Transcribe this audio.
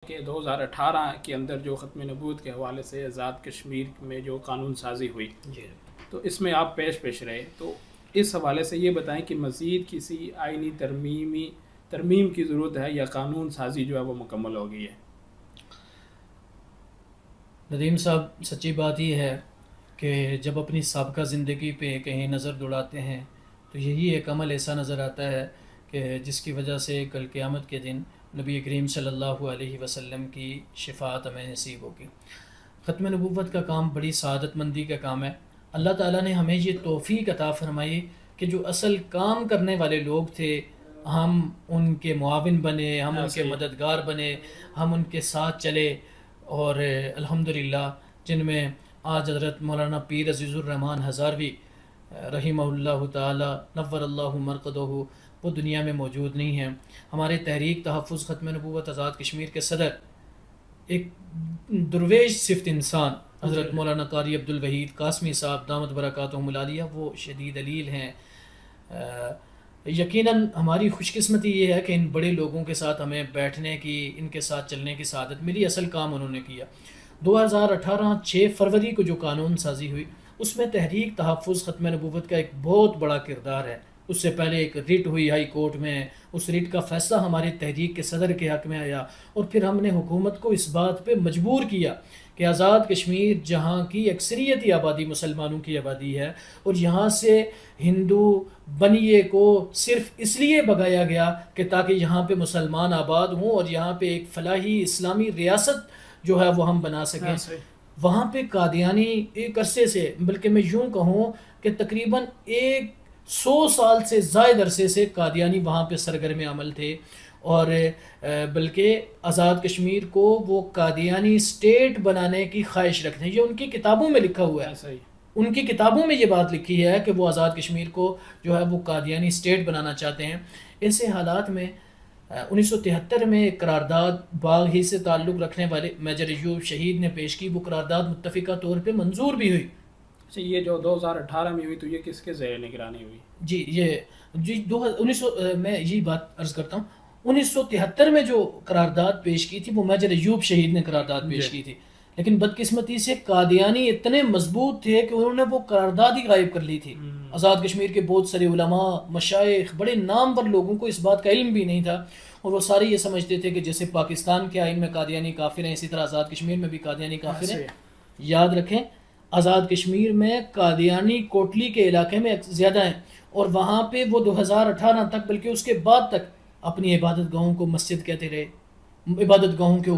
कि 2018 के अंदर जो ख़त्म नबूवत के हवाले से आज़ाद कश्मीर में जो कानून साजी हुई, जी, तो इसमें आप पेश रहे, तो इस हवाले से ये बताएं कि मज़ीद किसी आइनी तरमीम की ज़रूरत है या कानून साजी जो है वो मुकम्मल हो गई है। नदीम साहब, सच्ची बात यह है कि जब अपनी साबका ज़िंदगी पे कहीं नज़र दौड़ाते हैं तो यही एक अमल ऐसा नज़र आता है कि जिसकी वजह से कल क़यामत के दिन नबी करीम सल्लल्लाहु अलैहि वसल्लम की शिफ़ाअत हमें नसीब होगी। ख़त्म नबूवत का काम बड़ी सआदतमंदी का काम है। अल्लाह ताला ने हमें ये तौफ़ीक अता फ़रमाई कि जो असल काम करने वाले लोग थे, हम उनके मुआविन बने, हम उनके सही। मददगार बने, हम उनके साथ चले। और अल्हम्दुलिल्लाह, जिनमें आज हज़रत मौलाना पीर अज़ीज़ुर रहमान हज़ारवी रहिमहुल्लाह ताला नव्वरल्लाहु मरक़दहु वो दुनिया में मौजूद नहीं हैं। हमारे तहरीक तहफ़्फ़ुज़ ख़त्म नबूवत आज़ाद कश्मीर के सदर, एक दुर्वेश सिफ्त इंसान हज़रत मौलाना कारी अब्दुल वहीद कासमी साहब दामत बरकातुहुमुल आलिया, वो शदीद अलील हैं। यकीनन हमारी खुशकिस्मती ये है कि इन बड़े लोगों के साथ हमें बैठने की, इनके साथ चलने की सआदत मिली। असल काम उन्होंने किया 2018 6 फरवरी को जो कानून साजी हुई, उसमें तहरीक तहफ़्फ़ुज़ ख़त्म नबूवत का एक बहुत बड़ा किरदार है। उससे पहले एक रिट हुई हाई कोर्ट में, उस रिट का फ़ैसला हमारी तहरीक के सदर के हक़ में आया और फिर हमने हुकूमत को इस बात पे मजबूर किया कि आज़ाद कश्मीर, जहाँ की अक्सरियती आबादी मुसलमानों की आबादी है और यहाँ से हिंदू बनिए को सिर्फ़ इसलिए भगाया गया कि ताकि यहाँ पे मुसलमान आबाद हों और यहाँ पे एक फ़लाही इस्लामी रियासत जो है वो हम बना सकें। वहाँ पे कादियानी एक अरसे से, बल्कि मैं यूँ कहूँ कि तकरीबन 100 साल से ज़ायद अरसे से कादियानी वहाँ पे सरगर्म अमल थे और बल्कि आज़ाद कश्मीर को वो कादियानी स्टेट बनाने की ख्वाहिश रखते हैं। ये उनकी किताबों में लिखा हुआ है। उनकी किताबों में ये बात लिखी है कि वो आज़ाद कश्मीर को जो है वो कादियानी स्टेट बनाना चाहते हैं। ऐसे हालात में 1973 में एक करारदाद बाग ही से ताल्लुक़ रखने वाले मेजर अयूब शहीद ने पेश की। वो करारदाद मुत्तफ़िका तौर पे मंजूर भी हुई। अच्छा, ये जो 2018 में हुई तो ये किसके ज़ेर निगरानी हुई? जी, ये जी 1900 मैं यही बात अर्ज़ करता हूँ। 1973 में जो करारदाद पेश की थी वो मेजर अयूब शहीद ने करारदाद पेश की थी, लेकिन बदकिस्मती से कादियानी इतने मजबूत थे कि उन्होंने वो करारदाद ही गायब कर ली थी। आज़ाद कश्मीर के बहुत सारे उलमा, मशाइख, बड़े नामवर लोगों को इस बात का इल्म भी नहीं था और वो सारे ये समझते थे कि जैसे पाकिस्तान के आइन में कादियानी काफिर हैं, इसी तरह आज़ाद कश्मीर में भी कादियानी काफिर हैं। याद रखें, आज़ाद कश्मीर में कादियानी कोटली के इलाके में ज़्यादा हैं और वहाँ पे वो 2018 तक, बल्कि उसके बाद तक, अपनी इबादत गाहों को मस्जिद कहते रहे, इबादत गाहों के